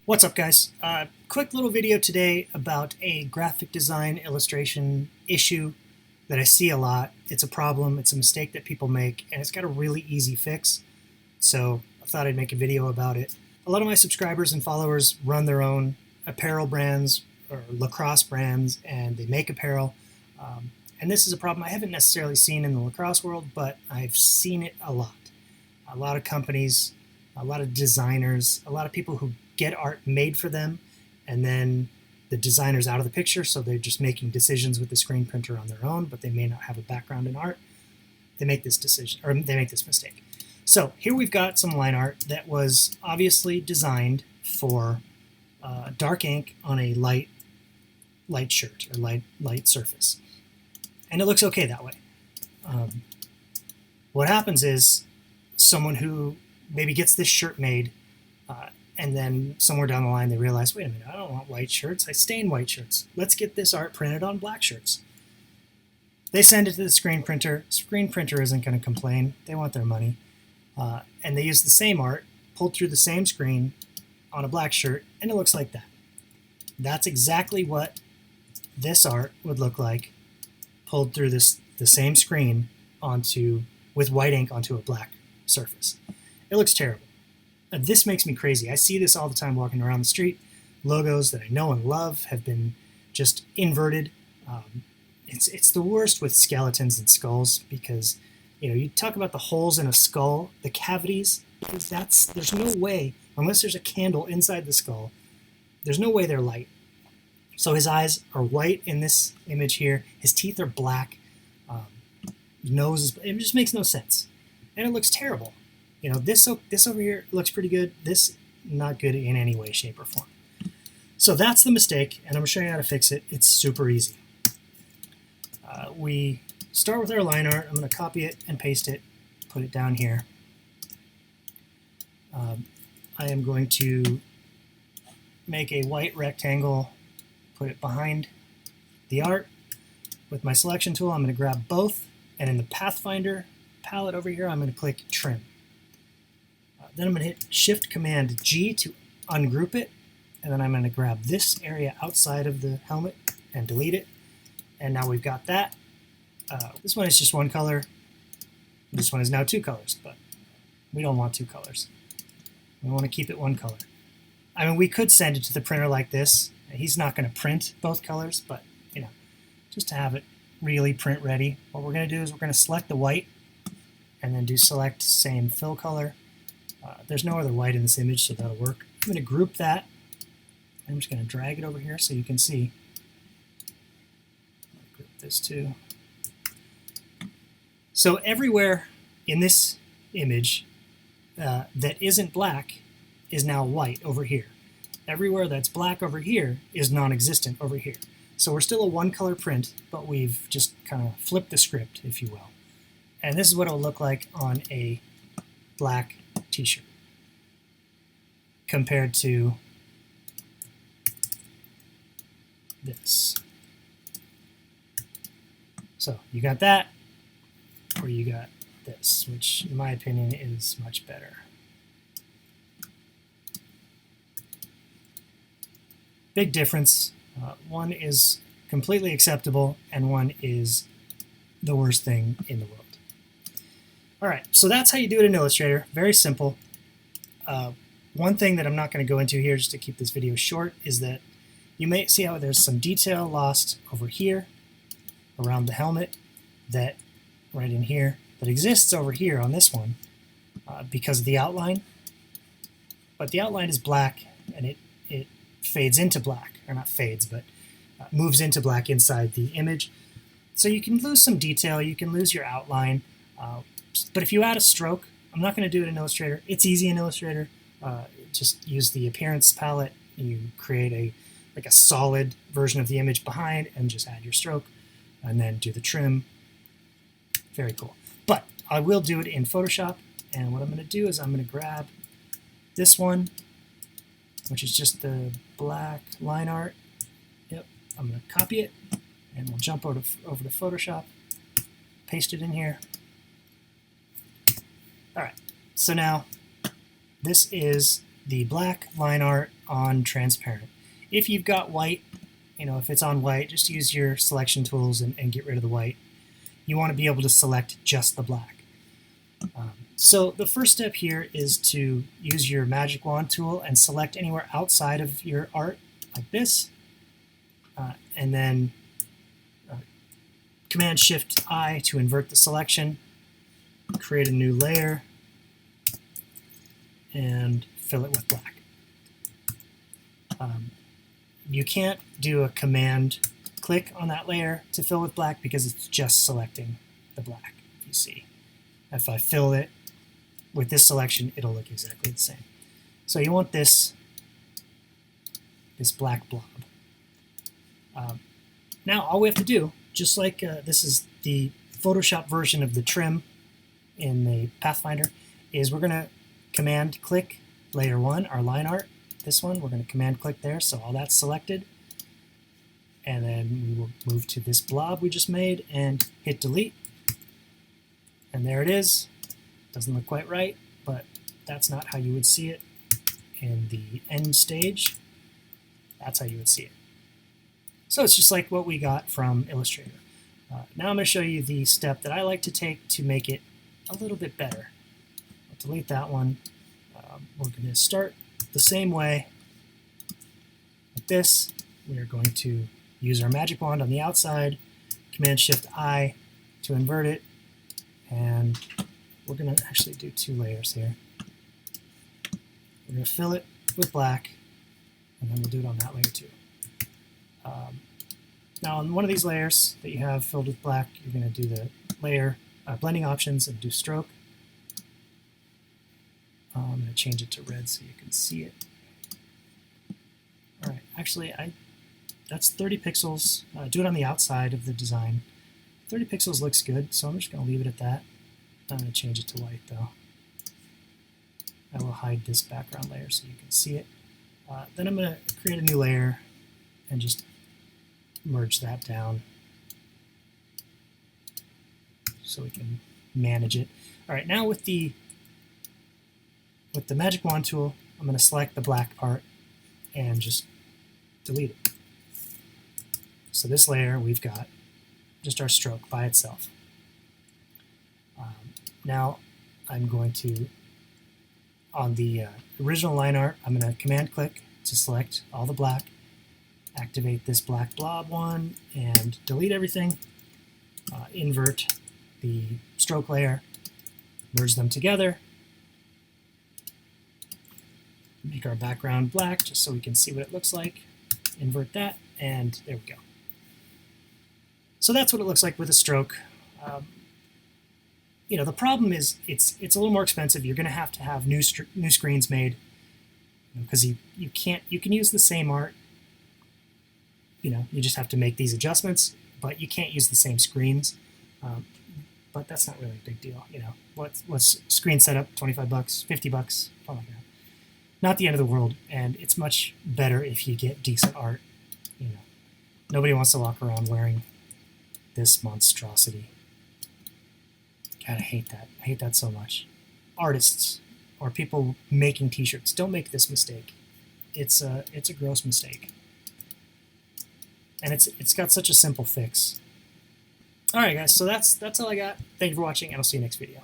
What's up, guys? Quick little video today about a graphic design illustration issue that I see a lot. It's a problem, it's a mistake that people make, and it's got a really easy fix. So I thought I'd make a video about it. A lot of my subscribers and followers run their own apparel brands or lacrosse brands, and they make apparel. And this is a problem I haven't necessarily seen in the lacrosse world, but I've seen it a lot. A lot of companies, a lot of designers, a lot of people who get art made for them, and then the designer's out of the picture, so they're just making decisions with the screen printer on their own, but they may not have a background in art. They make this decision, or they make this mistake. So here we've got some line art that was obviously designed for dark ink on a light shirt or light surface, and it looks okay that way. What happens is someone who maybe gets this shirt made, and then somewhere down the line they realize, wait a minute, I don't want white shirts, I stain white shirts. Let's get this art printed on black shirts. They send it to the screen printer. Screen printer isn't going to complain. They want their money. And they use the same art, pulled through the same screen on a black shirt, and it looks like that. That's exactly what this art would look like, pulled through the same screen with white ink onto a black surface. It looks terrible. This makes me crazy. I see this all the time walking around the street. Logos that I know and love have been just inverted. It's the worst with skeletons and skulls, because you talk about the holes in a skull, the cavities. There's no way, unless there's a candle inside the skull, there's no way they're light. So his eyes are white in this image here. His teeth are black. It just makes no sense, and it looks terrible. This over here looks pretty good. This, not good in any way, shape, or form. So that's the mistake, and I'm going to show you how to fix it. It's super easy. We start with our line art. I'm going to copy it and paste it, put it down here. I am going to make a white rectangle, put it behind the art. With my selection tool, I'm going to grab both, and in the Pathfinder palette over here, I'm going to click Trim. Then I'm going to hit Shift-Command-G to ungroup it, and then I'm going to grab this area outside of the helmet and delete it. And now we've got that. This one is just one color. This one is now two colors, but we don't want two colors. We want to keep it one color. I mean, we could send it to the printer like this. He's not going to print both colors, but just to have it really print ready, what we're going to do is we're going to select the white and then do select same fill color. There's no other white in this image, so that'll work. I'm going to group that. I'm just going to drag it over here so you can see. I'll group this too. So everywhere in this image that isn't black is now white over here. Everywhere that's black over here is non-existent over here. So we're still a one-color print, but we've just kind of flipped the script, if you will. And this is what it'll look like on a black t-shirt compared to this. So you got that, or you got this, which in my opinion is much better. Big difference. One is completely acceptable, and one is the worst thing in the world. All right, so that's how you do it in Illustrator. Very simple. One thing that I'm not going to go into here, just to keep this video short, is that you may see how there's some detail lost over here around the helmet, that right in here, that exists over here on this one because of the outline. But the outline is black, and it fades into black, or not fades, but moves into black inside the image. So you can lose some detail, you can lose your outline, but if you add a stroke, I'm not going to do it in Illustrator. It's easy in Illustrator. Just use the appearance palette, and you create a solid version of the image behind, and just add your stroke, and then do the trim. Very cool. But I will do it in Photoshop, and what I'm going to do is I'm going to grab this one, which is just the black line art. Yep, I'm going to copy it, and we'll jump over to Photoshop, paste it in here, All right, so now this is the black line art on transparent. If you've got white, if it's on white, just use your selection tools and get rid of the white. You want to be able to select just the black. So the first step here is to use your magic wand tool and select anywhere outside of your art, like this, and then Command-Shift-I to invert the selection, create a new layer, and fill it with black. You can't do a command click on that layer to fill with black because it's just selecting the black. You see, if I fill it with this selection, it'll look exactly the same. So you want this black blob. Now all we have to do, just like this is the Photoshop version of the trim in the Pathfinder, is we're going to command click layer 1, our line art. This one, we're going to command click there, so all that's selected. And then we will move to this blob we just made and hit delete. And there it is. Doesn't look quite right, but that's not how you would see it in the end stage. That's how you would see it. So it's just like what we got from Illustrator. Now I'm going to show you the step that I like to take to make it a little bit better. I'll delete that one. We're going to start the same way with this. We are going to use our magic wand on the outside, Command-Shift-I to invert it, and we're going to actually do 2 layers here. We're going to fill it with black, and then we'll do it on that layer too. Now on one of these layers that you have filled with black, you're going to do the layer blending options and do stroke. I'm going to change it to red so you can see it. All right, actually, that's 30 pixels. Do it on the outside of the design. 30 pixels looks good, so I'm just going to leave it at that. I'm going to change it to white, though. I will hide this background layer so you can see it. Then I'm going to create a new layer and just merge that down so we can manage it. All right, now with the magic wand tool, I'm going to select the black part and just delete it. So this layer, we've got just our stroke by itself. Now I'm going to, on the original line art, I'm going to command click to select all the black, activate this black blob one, and delete everything. Invert the stroke layer, merge them together, make our background black just so we can see what it looks like, invert that, and there we go. So that's what it looks like with a stroke. The problem is it's a little more expensive. You're going to have new screens made because you can use the same art. You just have to make these adjustments, but you can't use the same screens. But that's not really a big deal. What's screen setup? $25, $50, something like that. Not the end of the world, and it's much better if you get decent art. Nobody wants to walk around wearing this monstrosity. God, I hate that. I hate that so much. Artists or people making t-shirts, don't make this mistake. It's a gross mistake. And it's got such a simple fix. All right, guys, so that's all I got. Thank you for watching, and I'll see you next video.